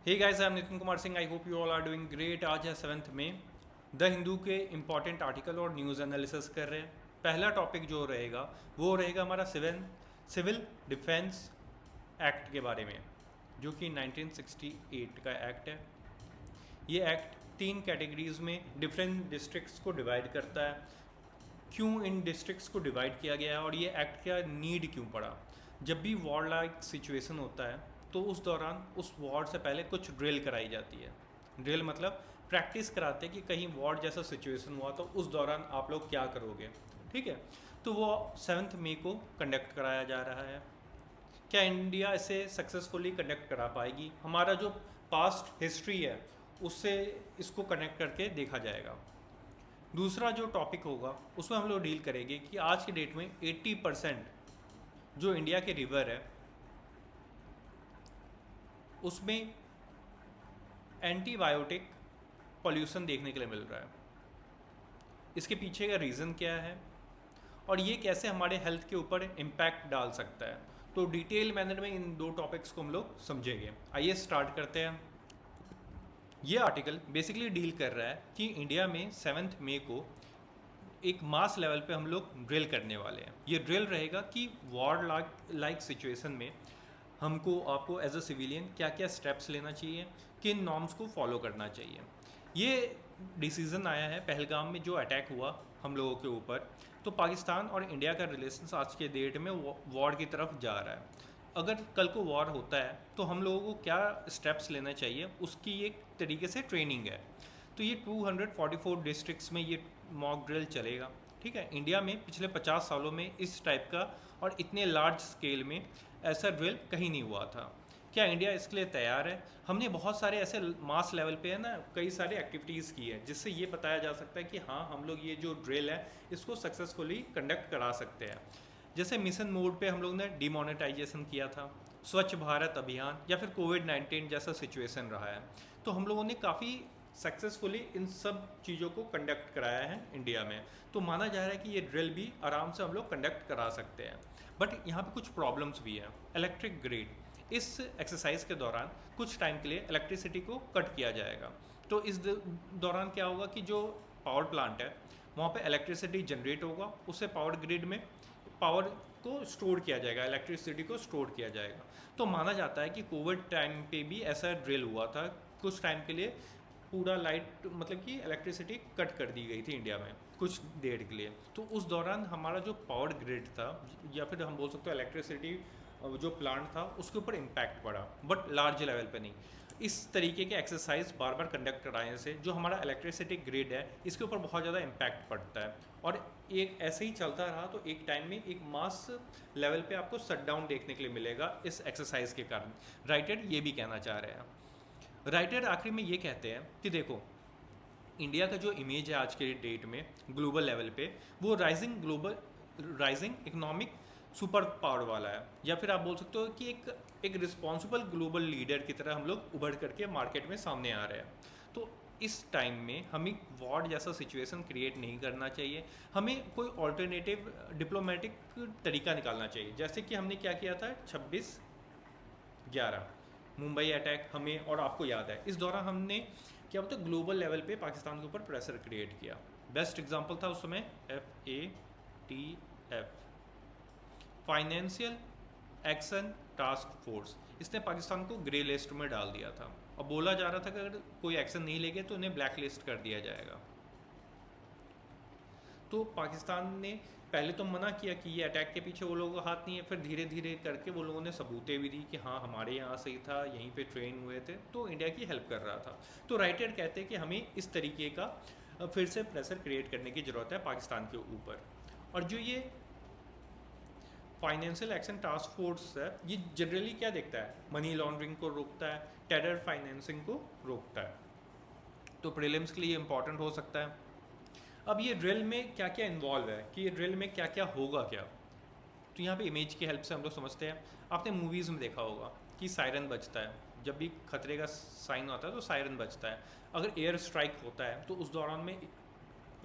Hey guys, I am Nitin Kumar Singh. I hope you all are doing great. आज है 7 मई। The Hindu के important article और न्यूज़ एनालिसिस कर रहे हैं। पहला टॉपिक जो रहेगा वो रहेगा हमारा सिविल डिफेंस एक्ट के बारे में, जो कि 1968 का एक्ट है। ये एक्ट 3 कैटेगरीज में डिफरेंट डिस्ट्रिक्ट्स को डिवाइड करता है। क्यों इन डिस्ट्रिक्ट्स को डिवाइड किया गया है और ये एक्ट का नीड क्यों पड़ा? जब भी वॉर लाइक सिचुएशन होता है तो उस दौरान उस वॉर से पहले कुछ ड्रिल कराई जाती है। ड्रिल मतलब प्रैक्टिस कराते हैं कि कहीं वॉर जैसा सिचुएशन हुआ तो उस दौरान आप लोग क्या करोगे। ठीक है, तो वो 7 मई को कंडक्ट कराया जा रहा है। क्या इंडिया इसे सक्सेसफुली कंडक्ट करा पाएगी? हमारा जो पास्ट हिस्ट्री है उससे इसको कनेक्ट करके देखा जाएगा। दूसरा जो टॉपिक होगा उसमें हम लोग डील करेंगे कि आज की डेट में 80% जो इंडिया के रिवर है उसमें एंटीबायोटिक पॉल्यूशन देखने के लिए मिल रहा है। इसके पीछे का रीज़न क्या है और ये कैसे हमारे हेल्थ के ऊपर इम्पैक्ट डाल सकता है, तो डिटेल मैनर में इन 2 टॉपिक्स को हम लोग समझेंगे। आइए स्टार्ट करते हैं। ये आर्टिकल बेसिकली डील कर रहा है कि इंडिया में 7 मई को एक मास लेवल पे हम लोग ड्रिल करने वाले हैं। ये ड्रिल रहेगा कि वॉर लाइक सिचुएशन में हमको आपको एज अ सिविलियन क्या क्या स्टेप्स लेना चाहिए, किन नॉर्म्स को फॉलो करना चाहिए। ये डिसीज़न आया है पहलगाम में जो अटैक हुआ हम लोगों के ऊपर। तो पाकिस्तान और इंडिया का रिलेशंस आज के डेट में वॉर की तरफ जा रहा है। अगर कल को वॉर होता है तो हम लोगों को क्या स्टेप्स लेना चाहिए उसकी एक तरीके से ट्रेनिंग है। तो ये 244 डिस्ट्रिक्ट्स में ये मॉक ड्रिल चलेगा। ठीक है, इंडिया में पिछले 50 सालों में इस टाइप का और इतने लार्ज स्केल में ऐसा ड्रिल कहीं नहीं हुआ था। क्या इंडिया इसके लिए तैयार है? हमने बहुत सारे ऐसे मास लेवल पे है ना कई सारे एक्टिविटीज़ की है जिससे ये बताया जा सकता है कि हाँ हम लोग ये जो ड्रिल है इसको सक्सेसफुली कंडक्ट करा सकते हैं। जैसे मिशन मोड पे हम लोग ने डिमोनेटाइजेशन किया था, स्वच्छ भारत अभियान, या फिर कोविड-19 जैसा सिचुएशन रहा है। तो हम लोगों ने काफ़ी सक्सेसफुली इन सब चीज़ों को कंडक्ट कराया है इंडिया में। तो माना जा रहा है कि ये ड्रिल भी आराम से हम लोग कंडक्ट करा सकते हैं। बट यहाँ पे कुछ प्रॉब्लम्स भी हैं। इलेक्ट्रिक ग्रिड, इस एक्सरसाइज के दौरान कुछ टाइम के लिए इलेक्ट्रिसिटी को कट किया जाएगा। तो इस दौरान क्या होगा कि जो पावर प्लांट है वहाँ पे इलेक्ट्रिसिटी जनरेट होगा, उससे पावर ग्रिड में पावर को स्टोर किया जाएगा, इलेक्ट्रिसिटी को स्टोर किया जाएगा। तो माना जाता है कि कोविड टाइम पे भी ऐसा ड्रिल हुआ था। कुछ टाइम के लिए पूरा लाइट मतलब कि इलेक्ट्रिसिटी कट कर दी गई थी इंडिया में कुछ देर के लिए। तो उस दौरान हमारा जो पावर ग्रिड था या फिर हम बोल सकते हो इलेक्ट्रिसिटी जो प्लांट था उसके ऊपर इम्पैक्ट पड़ा, बट लार्ज लेवल पे नहीं। इस तरीके के एक्सरसाइज बार बार कंडक्ट कराने से जो हमारा इलेक्ट्रिसिटी ग्रिड है इसके ऊपर बहुत ज़्यादा इम्पैक्ट पड़ता है। और एक ऐसे ही चलता रहा तो एक टाइम में एक मास लेवल पे आपको शटडाउन देखने के लिए मिलेगा इस एक्सरसाइज के कारण। राइटर ये भी कहना चाह रहे हैं। राइटर आखिर में ये कहते हैं कि देखो इंडिया का जो इमेज है आज के डेट में ग्लोबल लेवल पे वो राइजिंग इकोनॉमिक सुपर पावर वाला है, या फिर आप बोल सकते हो कि एक रिस्पॉन्सिबल ग्लोबल लीडर की तरह हम लोग उभर करके मार्केट में सामने आ रहे हैं। तो इस टाइम में हमें वॉर जैसा सिचुएशन क्रिएट नहीं करना चाहिए। हमें कोई ऑल्टरनेटिव डिप्लोमेटिक तरीका निकालना चाहिए। जैसे कि हमने क्या किया था 26/11 मुंबई अटैक हमें और आपको याद है। इस दौरान हमने क्या बोलते ग्लोबल लेवल पे पाकिस्तान के ऊपर प्रेशर क्रिएट किया। बेस्ट एग्जांपल था उस समय FATF, financial action task force. इसने पाकिस्तान को ग्रे लिस्ट में डाल दिया था और बोला जा रहा था कि अगर कोई एक्शन नहीं लेंगे तो उन्हें ब्लैक लिस्ट कर दिया जाएगा। तो पाकिस्तान ने पहले तो मना किया कि ये अटैक के पीछे वो लोगों का हाथ नहीं है, फिर धीरे धीरे करके वो लोगों ने सबूतें भी दी कि हाँ हमारे यहाँ से ही था, यहीं पे ट्रेन हुए थे, तो इंडिया की हेल्प कर रहा था। तो राइटर कहते हैं कि हमें इस तरीके का फिर से प्रेशर क्रिएट करने की ज़रूरत है पाकिस्तान के ऊपर। और जो ये फाइनेंशियल एक्शन टास्क फोर्स है ये जनरली क्या देखता है, मनी लॉन्ड्रिंग को रोकता है, टेरर फाइनेंसिंग को रोकता है। तो प्रीलिम्स के लिए इंपॉर्टेंट हो सकता है। अब ये ड्रिल में क्या क्या इन्वॉल्व है कि ये ड्रिल में क्या क्या होगा क्या, तो यहाँ पे इमेज की हेल्प से हम लोग समझते हैं। आपने मूवीज़ में देखा होगा कि सायरन बजता है, जब भी खतरे का साइन आता है तो सायरन बजता है। अगर एयर स्ट्राइक होता है तो उस दौरान में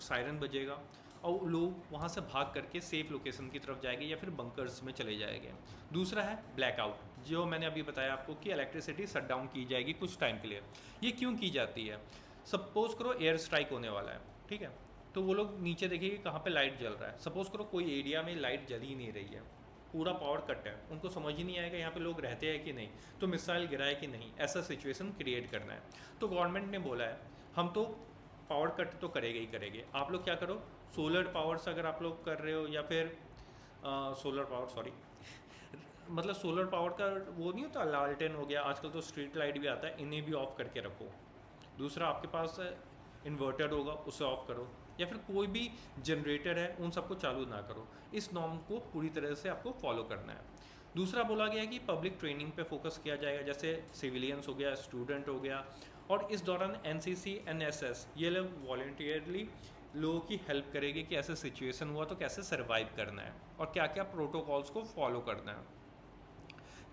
सायरन बजेगा और लोग वहाँ से भाग करके सेफ लोकेशन की तरफ जाएंगे या फिर बंकर्स में चले जाएंगे। दूसरा है ब्लैकआउट। जो मैंने अभी बताया आपको कि इलेक्ट्रिसिटी शट डाउन की जाएगी कुछ टाइम के लिए। ये क्यों की जाती है? सपोज करो एयर स्ट्राइक होने वाला है, ठीक है, तो वो लोग नीचे देखेंगे कहाँ पे लाइट जल रहा है। सपोज करो कोई एरिया में लाइट जल ही नहीं रही है, पूरा पावर कट है, उनको समझ ही नहीं आएगा यहाँ पे लोग रहते हैं कि नहीं, तो मिसाइल गिरा है कि नहीं, ऐसा सिचुएशन क्रिएट करना है। तो गवर्नमेंट ने बोला है हम तो पावर कट तो करेंगे ही करेंगे, आप लोग क्या करो, सोलर पावर से अगर आप लोग कर रहे हो या फिर सोलर पावर, सॉरी मतलब सोलर पावर का वो नहीं होता, लालटेन हो गया, आजकल तो स्ट्रीट लाइट भी आता है, इन्हें भी ऑफ करके रखो। दूसरा आपके पास इन्वर्टर होगा उसे ऑफ करो, या फिर कोई भी जनरेटर है उन सबको चालू ना करो। इस नॉर्म को पूरी तरह से आपको फॉलो करना है। दूसरा बोला गया है कि पब्लिक ट्रेनिंग पे फोकस किया जाएगा, जैसे सिविलियंस हो गया, स्टूडेंट हो गया, और इस दौरान एनसीसी एनएसएस ये लोग वॉलंटियरली लोगों की हेल्प करेंगे कि ऐसे सिचुएशन हुआ तो कैसे सर्वाइव करना है और क्या क्या प्रोटोकॉल्स को फॉलो करना है।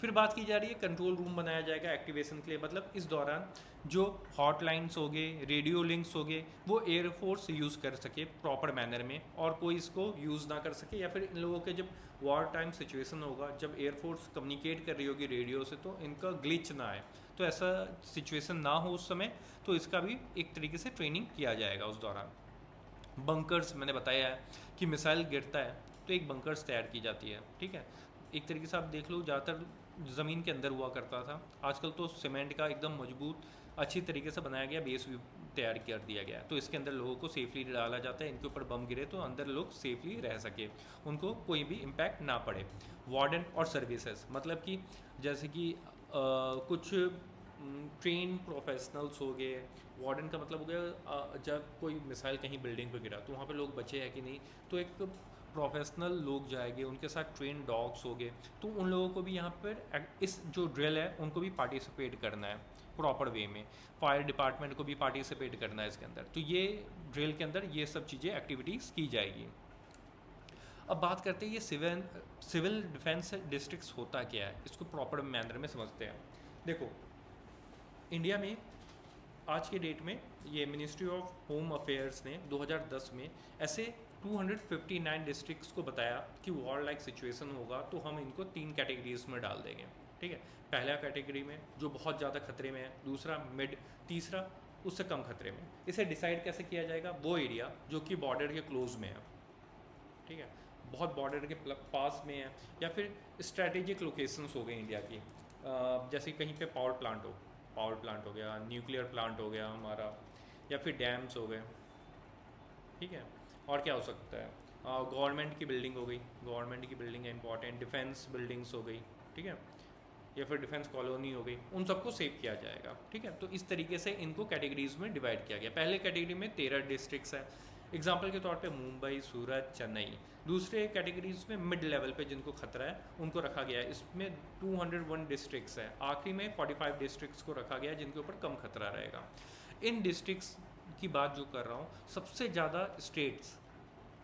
फिर बात की जा रही है कंट्रोल रूम बनाया जाएगा एक्टिवेशन के लिए, मतलब इस दौरान जो हॉटलाइंस हो गए, रेडियो लिंक्स हो गए, वो एयरफोर्स यूज़ कर सके प्रॉपर मैनर में और कोई इसको यूज़ ना कर सके, या फिर इन लोगों के जब वॉर टाइम सिचुएशन होगा, जब एयरफोर्स कम्युनिकेट कर रही होगी रेडियो से, तो इनका ग्लिच ना आए, तो ऐसा सिचुएशन ना हो उस समय, तो इसका भी एक तरीके से ट्रेनिंग किया जाएगा उस दौरान। बंकर्स मैंने बताया है कि मिसाइल गिरता है तो एक बंकर्स तैयार की जाती है, ठीक है। एक तरीके से आप देख लो, ज़्यादातर ज़मीन के अंदर हुआ करता था, आजकल तो सीमेंट का एकदम मजबूत अच्छी तरीके से बनाया गया बेस भी तैयार कर दिया गया है, तो इसके अंदर लोगों को सेफली डाला जाता है, इनके ऊपर बम गिरे तो अंदर लोग सेफली रह सके, उनको कोई भी इम्पैक्ट ना पड़े। वार्डन और सर्विसेज, मतलब कि जैसे कि कुछ ट्रेन प्रोफेशनल्स हो गए, वार्डन का मतलब हो गया जब कोई मिसाइल कहीं बिल्डिंग पे गिरा तो वहाँ पे लोग बचे हैं कि नहीं, तो एक प्रोफेशनल लोग जाएंगे, उनके साथ ट्रेन डॉग्स हो गए, तो उन लोगों को भी यहाँ पर इस जो ड्रिल है उनको भी पार्टिसिपेट करना है प्रॉपर वे में, फायर डिपार्टमेंट को भी पार्टिसिपेट करना है इसके अंदर, तो ये ड्रिल के अंदर ये सब चीज़ें एक्टिविटीज़ की जाएगी। अब बात करते हैं ये सिविल डिफेंस डिस्ट्रिक्ट्स होता क्या है, इसको प्रॉपर मैनर में समझते हैं। देखो इंडिया में आज के डेट में ये मिनिस्ट्री ऑफ होम अफेयर्स ने 2010 में ऐसे 259 डिस्ट्रिक्ट्स को बताया कि वॉर लाइक सिचुएशन होगा तो हम इनको 3 कैटेगरीज में डाल देंगे, ठीक है। पहला कैटेगरी में जो बहुत ज़्यादा खतरे में है, दूसरा मिड, तीसरा उससे कम खतरे में। इसे डिसाइड कैसे किया जाएगा, वो एरिया जो कि बॉर्डर के क्लोज में है, ठीक है, बहुत बॉर्डर के पास में है, या फिर स्ट्रैटेजिक लोकेशंस हो गई इंडिया की, जैसे कहीं पे पावर प्लांट हो गया, न्यूक्लियर प्लांट हो गया हमारा, या फिर डैम्स हो गए, ठीक है। और क्या हो सकता है, गवर्नमेंट की बिल्डिंग हो गई, गवर्नमेंट की बिल्डिंग है इंपॉर्टेंट, डिफेंस बिल्डिंग्स हो गई, ठीक है, या फिर डिफेंस कॉलोनी हो गई, उन सबको सेव किया जाएगा, ठीक है। तो इस तरीके से इनको कैटेगरीज में डिवाइड किया गया। पहले कैटेगरी में 13 डिस्ट्रिक्ट्स हैं, एग्जाम्पल के तौर पे मुंबई, सूरत, चेन्नई। दूसरे कैटेगरीज में मिड लेवल पे जिनको खतरा है उनको रखा गया है, इसमें 201 डिस्ट्रिक्ट्स हैं। आखिरी में 45 डिस्ट्रिक्ट्स को रखा गया है जिनके ऊपर कम खतरा रहेगा। इन डिस्ट्रिक्ट्स की बात जो कर रहा हूँ, सबसे ज़्यादा स्टेट्स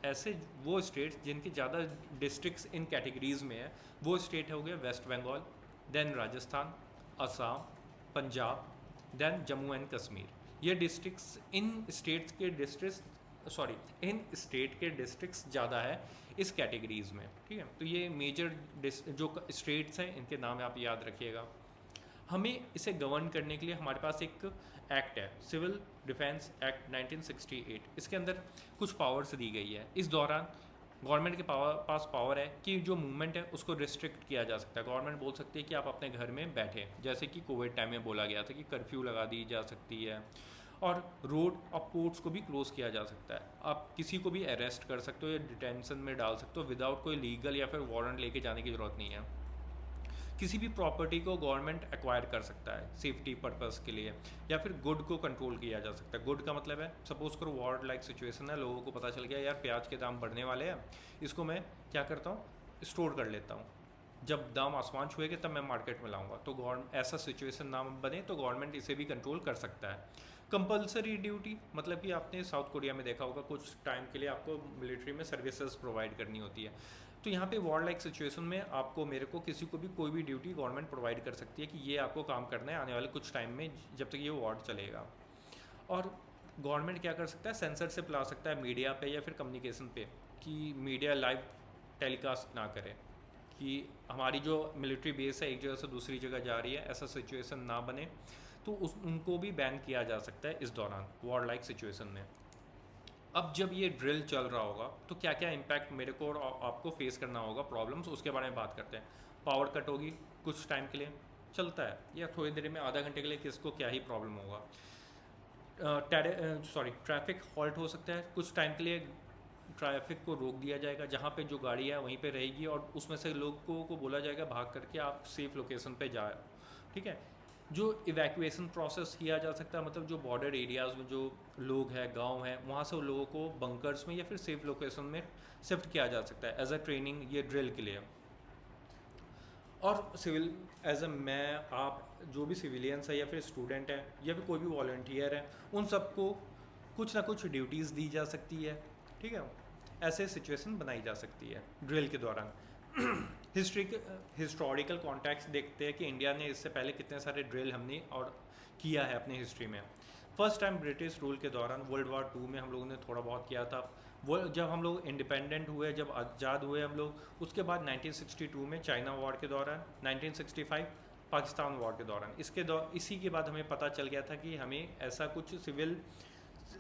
ऐसे वो स्टेट्स जिनकी ज़्यादा डिस्ट्रिक्ट्स इन कैटेगरीज में है, वो स्टेट हो गया West Bengal, then Rajasthan, Assam, Punjab, then Jammu and Kashmir. ये डिस्ट्रिक्ट्स इन स्टेट के डिस्ट्रिक्ट्स ज़्यादा है इस कैटेगरीज में, ठीक है। तो ये मेजर जो स्टेट्स हैं इनके नाम आप याद रखिएगा। हमें इसे गवर्न करने के लिए हमारे पास एक एक्ट है, सिविल डिफेंस एक्ट 1968। इसके अंदर कुछ पावर्स दी गई है। इस दौरान गवर्नमेंट के पास पावर है कि जो मूवमेंट है उसको रिस्ट्रिक्ट किया जा सकता है। गवर्नमेंट बोल सकती है कि आप अपने घर में बैठे, जैसे कि कोविड टाइम में बोला गया था कि कर्फ्यू लगा दी जा सकती है, और रोड और पोर्ट्स को भी क्लोज किया जा सकता है। आप किसी को भी अरेस्ट कर सकते हो या डिटेंशन में डाल सकते हो विदाउट कोई लीगल या फिर वारंट लेके जाने की ज़रूरत नहीं है। किसी भी प्रॉपर्टी को गवर्नमेंट एक्वायर कर सकता है सेफ्टी पर्पस के लिए, या फिर गुड को कंट्रोल किया जा सकता है। गुड का मतलब है, सपोज करो वॉर लाइक सिचुएशन है, लोगों को पता चल गया यार प्याज के दाम बढ़ने वाले हैं, इसको मैं क्या करता हूँ, स्टोर कर लेता हूँ, जब दाम आसमान छुएंगे तब मैं मार्केट में लाऊंगा। तो गवर्नमेंट ऐसा सिचुएशन ना बने तो गवर्नमेंट इसे भी कंट्रोल कर सकता है। कंपलसरी ड्यूटी, मतलब कि आपने साउथ कोरिया में देखा होगा कुछ टाइम के लिए आपको मिलिट्री में सर्विसेज प्रोवाइड करनी होती है, तो यहाँ पे वॉर लाइक सिचुएशन में आपको, मेरे को, किसी को भी कोई भी ड्यूटी गवर्नमेंट प्रोवाइड कर सकती है कि ये आपको काम करना है आने वाले कुछ टाइम में जब तक ये वॉर चलेगा। और गवर्नमेंट क्या कर सकता है, सेंसर से ला सकता है मीडिया पे या फिर कम्युनिकेशन पे कि मीडिया लाइव टेलीकास्ट ना करे, कि हमारी जो मिलिट्री बेस है एक जगह से दूसरी जगह जा रही है, ऐसा सिचुएशन ना बने, तो उनको भी बैन किया जा सकता है इस दौरान वॉर लाइक सिचुएशन में। अब जब ये ड्रिल चल रहा होगा तो क्या क्या इम्पैक्ट मेरे को और आपको फेस करना होगा, प्रॉब्लम्स, उसके बारे में बात करते हैं। पावर कट होगी कुछ टाइम के लिए, चलता है, या थोड़ी देर में आधा घंटे के लिए किसको क्या ही प्रॉब्लम होगा। ट्रैफिक हॉल्ट हो सकता है कुछ टाइम के लिए, ट्रैफिक को रोक दिया जाएगा, जहाँ पे जो गाड़ी है वहीं पे रहेगी और उसमें से लोगों को बोला जाएगा भाग करके आप सेफ लोकेशन पे जाए, ठीक है। जो इवैक्यूएशन प्रोसेस किया जा सकता है, मतलब जो बॉर्डर एरियाज़ में जो लोग हैं, गांव हैं, वहाँ से लोगों को बंकर्स में या फिर सेफ लोकेशन में शिफ्ट किया जा सकता है एज अ ट्रेनिंग, ये ड्रिल के लिए। और सिविल एज अ मैं आप जो भी सिविलियंस है या फिर स्टूडेंट है या फिर कोई भी वॉलंटियर है, उन सबको कुछ ना कुछ ड्यूटीज़ दी जा सकती है, ठीक है। ऐसे सिचुएशन बनाई जा सकती है ड्रिल के दौरान। हिस्टोरिकल कॉन्टेक्स्ट देखते हैं कि इंडिया ने इससे पहले कितने सारे ड्रिल हमने और किया है अपनी हिस्ट्री में। फर्स्ट टाइम ब्रिटिश रूल के दौरान वर्ल्ड वॉर 2 में हम लोगों ने थोड़ा बहुत किया था। वो जब हम लोग इंडिपेंडेंट हुए, जब आज़ाद हुए हम लोग, उसके बाद 1962 में चाइना वॉर के दौरान, 1965 पाकिस्तान वॉर के दौरान, इसी के बाद हमें पता चल गया था कि हमें ऐसा कुछ सिविल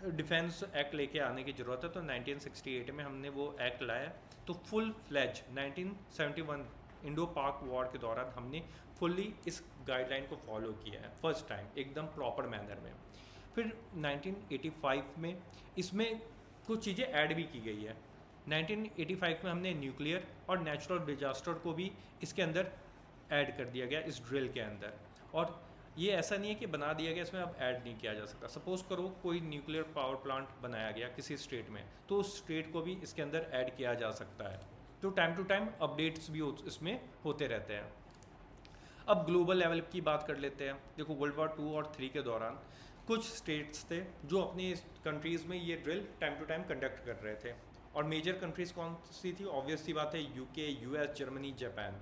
डिफेंस एक्ट लेके आने की ज़रूरत है। तो 1968 में हमने वो एक्ट लाया। तो फुल फ्लैज 1971 इंडो पाक वॉर के दौरान हमने फुल्ली इस गाइडलाइन को फॉलो किया है, फर्स्ट टाइम एकदम प्रॉपर मैनर में। फिर 1985 में इसमें कुछ चीज़ें ऐड भी की गई है। 1985 में हमने न्यूक्लियर और नेचुरल डिजास्टर को भी इसके अंदर ऐड कर दिया गया इस ड्रिल के अंदर। और ये ऐसा नहीं है कि बना दिया गया, इसमें अब ऐड नहीं किया जा सकता। सपोज़ करो कोई न्यूक्लियर पावर प्लांट बनाया गया किसी स्टेट में, तो उस स्टेट को भी इसके अंदर ऐड किया जा सकता है। तो टाइम टू टाइम अपडेट्स भी इसमें होते रहते हैं। अब ग्लोबल लेवल की बात कर लेते हैं। देखो वर्ल्ड वॉर 2 और 3 के दौरान कुछ स्टेट्स थे जो अपनी कंट्रीज़ में ये drill time to time conduct कर रहे थे। और मेजर कंट्रीज़ कौन सी थी? ऑब्वियस सी बात है, UK, US, Germany, Japan.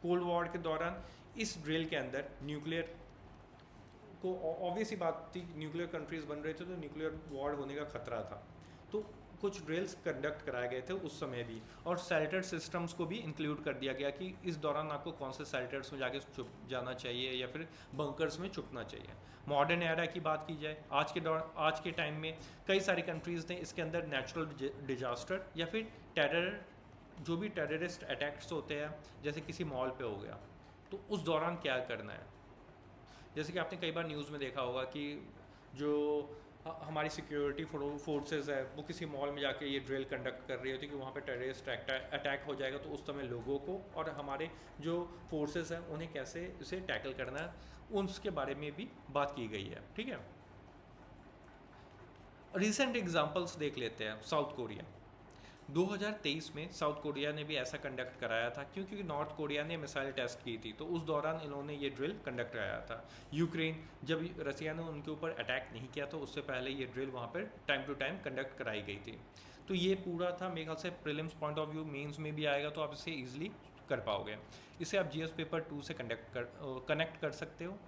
Cold war के दौरान इस ड्रिल के अंदर न्यूक्लियर को, ऑब्वियस ही बात थी, न्यूक्लियर कंट्रीज़ बन रहे थे तो न्यूक्लियर वॉर होने का खतरा था। तो कुछ ड्रिल्स कंडक्ट कराए गए थे उस समय भी, और शेल्टर सिस्टम्स को भी इंक्लूड कर दिया गया कि इस दौरान आपको कौन से शेल्टर्स में जाके छुप जाना चाहिए या फिर बंकर्स में छुपना चाहिए। मॉडर्न एरा की बात की जाए, आज के टाइम में कई सारी कंट्रीज़ ने इसके अंदर नेचुरल डिजास्टर या फिर टेरर, जो भी टेररिस्ट अटैक्स होते हैं, जैसे किसी मॉल पे हो गया, तो उस दौरान क्या करना है। जैसे कि आपने कई बार न्यूज़ में देखा होगा कि जो हमारी सिक्योरिटी फोर्सेस है वो किसी मॉल में जाके ये ड्रिल कंडक्ट कर रही होती है कि वहाँ पे टेररिस्ट अटैक हो जाएगा, तो उस समय लोगों को और हमारे जो फोर्सेस हैं उन्हें कैसे इसे टैकल करना है, उसके बारे में भी बात की गई है, ठीक है। रिसेंट एग्जांपल्स देख लेते हैं। साउथ कोरिया 2023 में साउथ कोरिया ने भी ऐसा कंडक्ट कराया था, क्योंकि नॉर्थ कोरिया ने मिसाइल टेस्ट की थी, तो उस दौरान इन्होंने ये ड्रिल कंडक्ट कराया था। यूक्रेन, जब रसिया ने उनके ऊपर अटैक नहीं किया तो उससे पहले ये ड्रिल वहाँ पर टाइम टू टाइम कंडक्ट कराई गई थी। तो ये पूरा था, मेरे ख्याल से prelims point of view mains में भी आएगा, तो आप इसे ईजिली कर पाओगे। इसे आप जीएस पेपर 2 से कनेक्ट कर सकते हो।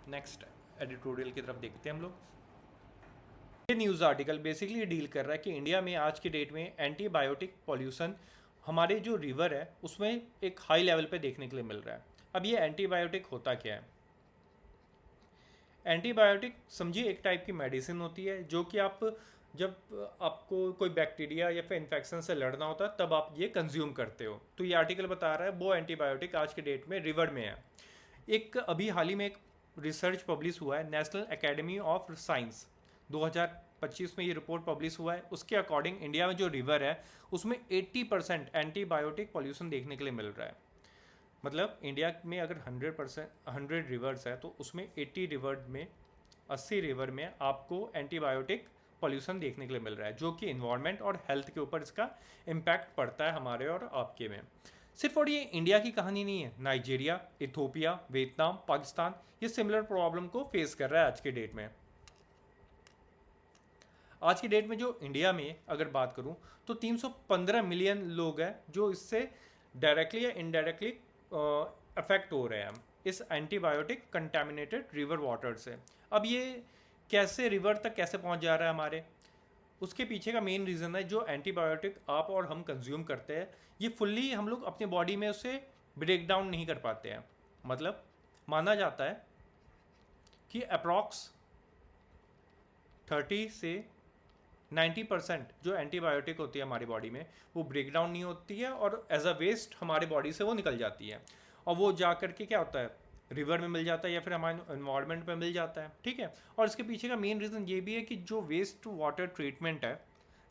नेक्स्ट एडिटोरियल की तरफ देखते हैं हम लोग। ये न्यूज़ आर्टिकल बेसिकली डील कर रहा है कि इंडिया में आज की डेट में एंटीबायोटिक पॉल्यूशन हमारे जो रिवर है उसमें एक हाई लेवल पे देखने के लिए मिल रहा है। अब ये एंटीबायोटिक होता क्या है? एंटीबायोटिक समझिए एक टाइप की मेडिसिन होती है जो कि जब आपको कोई बैक्टीरिया या फिर इन्फेक्शन से लड़ना होता है तब आप ये कंज्यूम करते हो। तो ये आर्टिकल बता रहा है वो एंटीबायोटिक आज के डेट में रिवर में है। एक अभी हाल ही में एक रिसर्च पब्लिश हुआ है, नेशनल एकेडमी ऑफ साइंस 2025 में ये रिपोर्ट पब्लिश हुआ है। उसके अकॉर्डिंग इंडिया में जो रिवर है उसमें 80% एंटीबायोटिक पॉल्यूशन देखने के लिए मिल रहा है। मतलब इंडिया में अगर 100 रिवर्स है तो उसमें 80 रिवर में आपको एंटीबायोटिक पॉल्यूशन देखने के लिए मिल रहा है, जो कि इन्वायरमेंट और हेल्थ के ऊपर इसका इम्पैक्ट पड़ता है हमारे और आपके में। सिर्फ और ये इंडिया की कहानी नहीं है, नाइजीरिया, इथोपिया, वियतनाम, पाकिस्तान ये सिमिलर प्रॉब्लम को फेस कर रहा है आज के डेट में। आज की डेट में जो इंडिया में अगर बात करूं तो 315 मिलियन लोग हैं जो इससे डायरेक्टली या इनडायरेक्टली अफेक्ट हो रहे हैं इस एंटीबायोटिक कंटेमिनेटेड रिवर वाटर से। अब ये कैसे रिवर तक कैसे पहुंच जा रहा है हमारे? उसके पीछे का मेन रीज़न है जो एंटीबायोटिक आप और हम कंज्यूम करते हैं, ये फुल्ली हम लोग अपने बॉडी में उसे ब्रेक डाउन नहीं कर पाते हैं। मतलब माना जाता है कि अप्रॉक्स 30 से 90% जो एंटीबायोटिक होती है हमारी बॉडी में वो ब्रेक डाउन नहीं होती है और एज अ वेस्ट हमारे बॉडी से वो निकल जाती है, और वो जा करके क्या होता है, रिवर में मिल जाता है या फिर हमारे इन्वायरमेंट में मिल जाता है। ठीक है, और इसके पीछे का मेन रीज़न ये भी है कि जो वेस्ट वाटर ट्रीटमेंट है,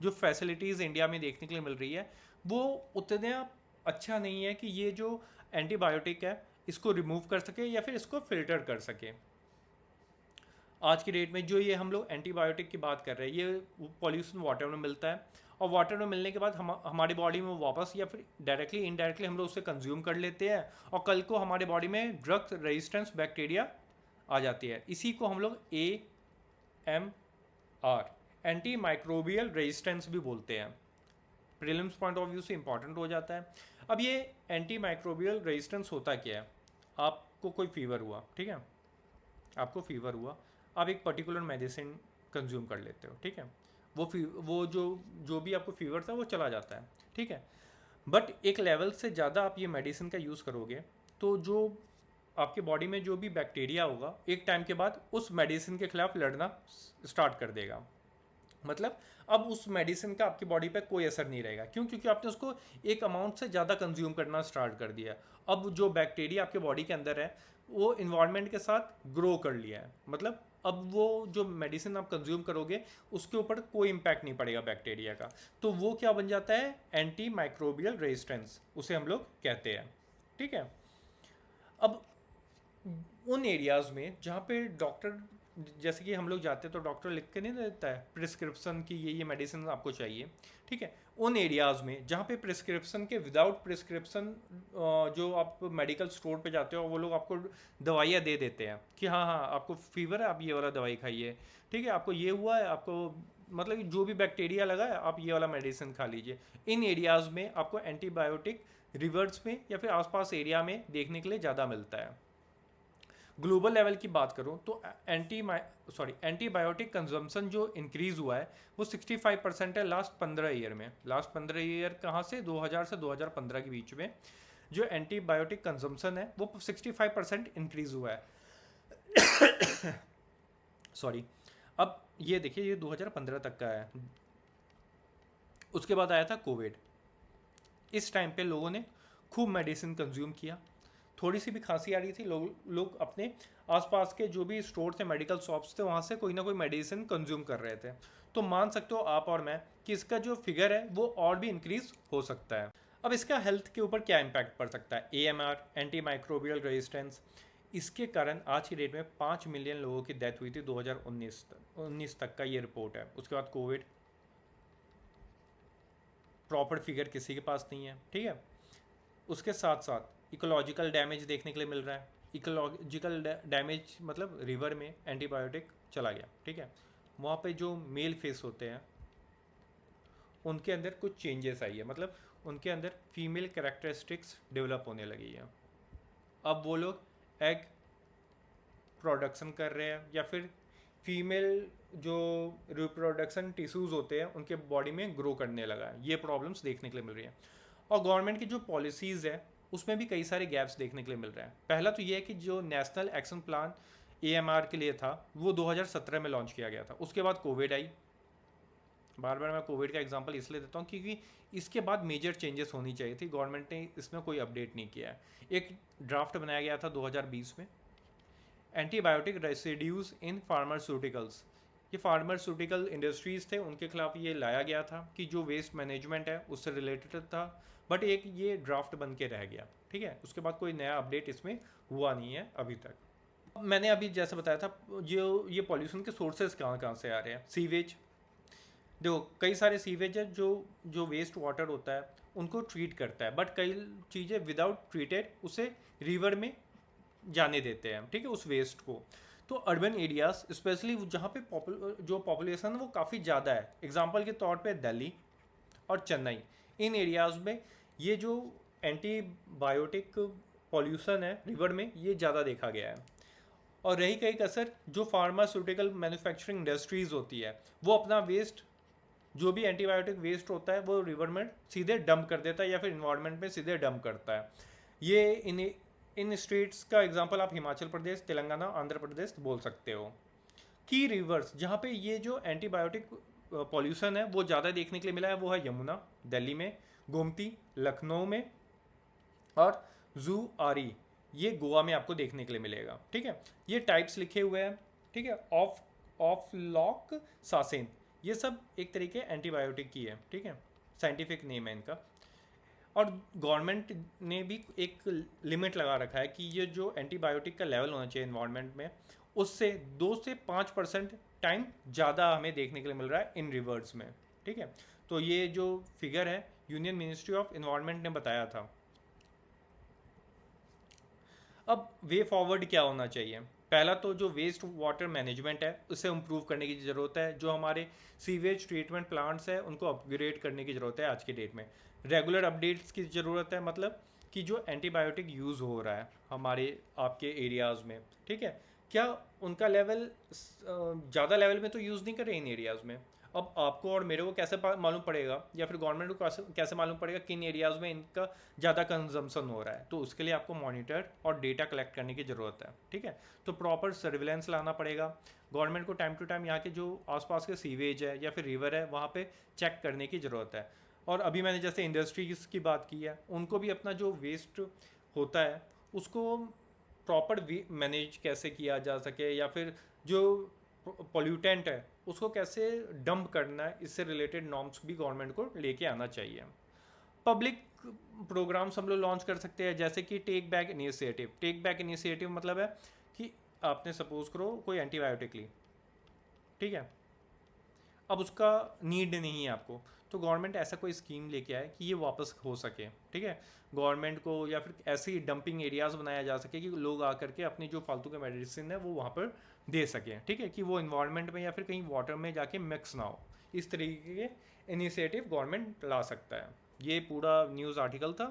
जो फैसिलिटीज़ इंडिया में देखने के लिए मिल रही है, वो उतना अच्छा नहीं है कि ये जो एंटीबायोटिक है इसको रिमूव कर सके या फिर इसको फिल्टर कर सके। आज की डेट में जो ये हम लोग एंटीबायोटिक की बात कर रहे हैं, ये पॉल्यूशन वाटर में मिलता है, और वाटर में मिलने के बाद हमारी बॉडी में वापस या फिर डायरेक्टली इनडायरेक्टली हम लोग उसे कंज्यूम कर लेते हैं, और कल को हमारे बॉडी में ड्रग रेजिस्टेंस बैक्टीरिया आ जाती है। इसी को हम लोग AMR एंटी माइक्रोबियल रेजिस्टेंस भी बोलते हैं। प्रीलिम्स पॉइंट ऑफ व्यू से इंपॉर्टेंट हो जाता है। अब ये एंटी माइक्रोबियल रेजिस्टेंस होता क्या है, आपको कोई फीवर हुआ, ठीक है, आपको फीवर हुआ, आप एक पर्टिकुलर मेडिसिन कंज्यूम कर लेते हो, ठीक है, वो जो भी आपको फीवर था वो चला जाता है, ठीक है, बट एक लेवल से ज़्यादा आप ये मेडिसिन का यूज़ करोगे तो जो आपके बॉडी में जो भी बैक्टीरिया होगा एक टाइम के बाद उस मेडिसिन के खिलाफ लड़ना स्टार्ट कर देगा। मतलब अब उस मेडिसिन का आपकी बॉडी पे कोई असर नहीं रहेगा, क्यों? क्योंकि आपने उसको एक अमाउंट से ज़्यादा कंज्यूम करना स्टार्ट कर दिया। अब जो बैक्टीरिया आपके बॉडी के अंदर है वो इन्वायरमेंट के साथ ग्रो कर लिया है, मतलब अब वो जो मेडिसिन आप कंज्यूम करोगे उसके ऊपर कोई इम्पैक्ट नहीं पड़ेगा बैक्टीरिया का, तो वो क्या बन जाता है, एंटी माइक्रोबियल रेजिस्टेंस उसे हम लोग कहते हैं। ठीक है, अब उन एरियाज़ में जहाँ पे डॉक्टर, जैसे कि हम लोग जाते हैं तो डॉक्टर लिख के नहीं देता है प्रिस्क्रिप्शन की ये मेडिसिन आपको चाहिए, ठीक है, उन एरियाज़ में जहाँ पे प्रिस्क्रिप्शन के विदाउट प्रिस्क्रिप्शन जो आप मेडिकल स्टोर पे जाते हो वो लोग आपको दवाइयाँ दे देते हैं कि हाँ हाँ आपको फीवर है आप ये वाला दवाई खाइए, ठीक है, आपको ये हुआ है, आपको मतलब जो भी बैक्टीरिया लगा है आप ये वाला मेडिसिन खा लीजिए। इन एरियाज़ में आपको एंटीबायोटिक रिवर्स में या फिर आसपास एरिया में देखने के लिए ज़्यादा मिलता है। ग्लोबल लेवल की बात करूं तो एंटीबायोटिक कंजम्पशन जो इंक्रीज़ हुआ है वो 65% है लास्ट 15 ईयर में। लास्ट 15 ईयर कहाँ से, 2000 से 2015 के बीच में जो एंटीबायोटिक कंजम्पशन है वो 65% इंक्रीज़ हुआ है। सॉरी, अब ये देखिए ये 2015 तक का है, उसके बाद आया था कोविड। इस टाइम पे लोगों ने खूब मेडिसिन कंज्यूम किया, थोड़ी सी भी खांसी आ रही थी लोग अपने आसपास के जो भी स्टोर थे, मेडिकल शॉप्स थे, वहाँ से कोई ना कोई मेडिसिन कंज्यूम कर रहे थे। तो मान सकते हो आप और मैं कि इसका जो फिगर है वो और भी इंक्रीज हो सकता है। अब इसका हेल्थ के ऊपर क्या इम्पैक्ट पड़ सकता है, AMR एंटी माइक्रोबियल रेजिस्टेंस, इसके कारण आज की डेट में 5 मिलियन लोगों की डेथ हुई थी 2019 तक का ये रिपोर्ट है। उसके बाद कोविड, प्रॉपर फिगर किसी के पास नहीं है, ठीक है। उसके साथ साथ इकोलॉजिकल डैमेज देखने के लिए मिल रहा है। इकोलॉजिकल डैमेज मतलब रिवर में एंटीबायोटिक चला गया, ठीक है, वहाँ पे जो मेल फेस होते हैं उनके अंदर कुछ चेंजेस आई है, मतलब उनके अंदर फीमेल कैरेक्टरिस्टिक्स डेवलप होने लगी है। अब वो लोग एग प्रोडक्शन कर रहे हैं या फिर फीमेल जो रिप्रोडक्शन टिश्यूज़ होते हैं उनके बॉडी में ग्रो करने लगा है। ये प्रॉब्लम्स देखने के लिए मिल रही हैं। और गवर्नमेंट की जो पॉलिसीज़ है उसमें भी कई सारे गैप्स देखने के लिए मिल रहे हैं। पहला तो ये है कि जो नेशनल एक्शन प्लान AMR के लिए था वो 2017 में लॉन्च किया गया था। उसके बाद कोविड आई, बार बार मैं कोविड का एग्जांपल इसलिए देता हूँ क्योंकि इसके बाद मेजर चेंजेस होनी चाहिए थी, गवर्नमेंट ने इसमें कोई अपडेट नहीं किया है। एक ड्राफ्ट बनाया गया था 2020 में, एंटीबायोटिक रेसिड्यूज इन फार्मास्यूटिकल्स, ये फार्मास्यूटिकल इंडस्ट्रीज़ थे उनके खिलाफ ये लाया गया था कि जो वेस्ट मैनेजमेंट है उससे रिलेटेड था, बट एक ये ड्राफ्ट बन के रह गया, ठीक है। उसके बाद कोई नया अपडेट इसमें हुआ नहीं है अभी तक। मैंने अभी जैसे बताया था जो ये पॉल्यूशन के सोर्सेज कहाँ कहाँ से आ रहे हैं, सीवेज, देखो कई सारे सीवेज है जो वेस्ट वाटर होता है उनको ट्रीट करता है, बट कई चीज़ें विदाउट ट्रीटेड उसे रिवर में जाने देते हैं, ठीक है, उस वेस्ट को। तो अर्बन एरियाज स्पेशली जहाँ पे जो पॉपुलेशन है वो काफ़ी ज़्यादा है, एग्जांपल के तौर पे दिल्ली और चेन्नई, इन एरियाज़ में ये जो एंटीबायोटिक पॉल्यूशन है रिवर में ये ज़्यादा देखा गया है। और रही कई कसर जो फार्मास्यूटिकल मैन्युफैक्चरिंग इंडस्ट्रीज़ होती है वो अपना वेस्ट जो भी एंटीबायोटिक वेस्ट होता है वो रिवर में सीधे डंप कर देता है या फिर इन्वायरमेंट में सीधे डंप करता है। ये इन स्टेट्स का एग्जांपल आप हिमाचल प्रदेश, तेलंगाना, आंध्र प्रदेश बोल सकते हो। की रिवर्स जहाँ पे ये जो एंटीबायोटिक पॉल्यूशन है वो ज़्यादा देखने के लिए मिला है वो है यमुना दिल्ली में, गोमती लखनऊ में, और जू आरी ये गोवा में आपको देखने के लिए मिलेगा। ठीक है, ये टाइप्स लिखे हुए हैं। ठीक है, ऑफ लॉक सासेन, ये सब एक तरीके एंटीबायोटिक की है। ठीक है, साइंटिफिक नेम है इनका। और गवर्नमेंट ने भी एक लिमिट लगा रखा है कि ये जो एंटीबायोटिक का लेवल होना चाहिए इन्वायरमेंट में, उससे 2 से 5% टाइम ज़्यादा हमें देखने के लिए मिल रहा है इन रिवर्स में। ठीक है, तो ये जो फिगर है यूनियन मिनिस्ट्री ऑफ इन्वायरमेंट ने बताया था। अब वे फॉरवर्ड क्या होना चाहिए? पहला तो जो वेस्ट वाटर मैनेजमेंट है उसे इम्प्रूव करने की ज़रूरत है। जो हमारे सीवेज ट्रीटमेंट प्लांट्स हैं उनको अपग्रेड करने की ज़रूरत है आज की डेट में। रेगुलर अपडेट्स की ज़रूरत है, मतलब कि जो एंटीबायोटिक यूज़ हो रहा है हमारे आपके एरियाज़ में, ठीक है, क्या उनका लेवल ज़्यादा लेवल में तो यूज़ नहीं कर रहे इन एरियाज़ में। अब आपको और मेरे को कैसे मालूम पड़ेगा या फिर गवर्नमेंट को कैसे मालूम पड़ेगा किन एरियाज़ में इनका ज़्यादा कंजम्पशन हो रहा है? तो उसके लिए आपको मॉनिटर और डेटा कलेक्ट करने की ज़रूरत है। ठीक है, तो प्रॉपर सर्विलेंस लाना पड़ेगा। गवर्नमेंट को टाइम टू टाइम यहाँ के जो आसपास के सीवेज है या फिर रिवर है वहाँ पे चेक करने की ज़रूरत है। और अभी मैंने जैसे इंडस्ट्रीज़ की बात की है, उनको भी अपना जो वेस्ट होता है उसको प्रॉपर मैनेज कैसे किया जा सके, या फिर जो पोल्यूटेंट है उसको कैसे डंप करना है, इससे रिलेटेड नॉर्म्स भी गवर्नमेंट को लेके आना चाहिए। पब्लिक प्रोग्राम्स हम लोग लॉन्च कर सकते हैं, जैसे कि take back initiative. Take back initiative मतलब है कि आपने सपोज करो कोई एंटीबायोटिक ली, ठीक है, अब उसका नीड नहीं है आपको, तो गवर्नमेंट ऐसा कोई स्कीम लेके आए कि ये वापस हो सके। ठीक है, गवर्नमेंट को या फिर ऐसी डंपिंग एरियाज़ बनाया जा सके कि लोग आकर के अपनी जो फालतू के मेडिसिन है वो वहाँ पर दे सकें। ठीक है, कि वो इन्वायरमेंट में या फिर कहीं वाटर में जाके मिक्स ना हो। इस तरीके के इनिशिएटिव गवर्नमेंट ला सकता है। ये पूरा न्यूज़ आर्टिकल था।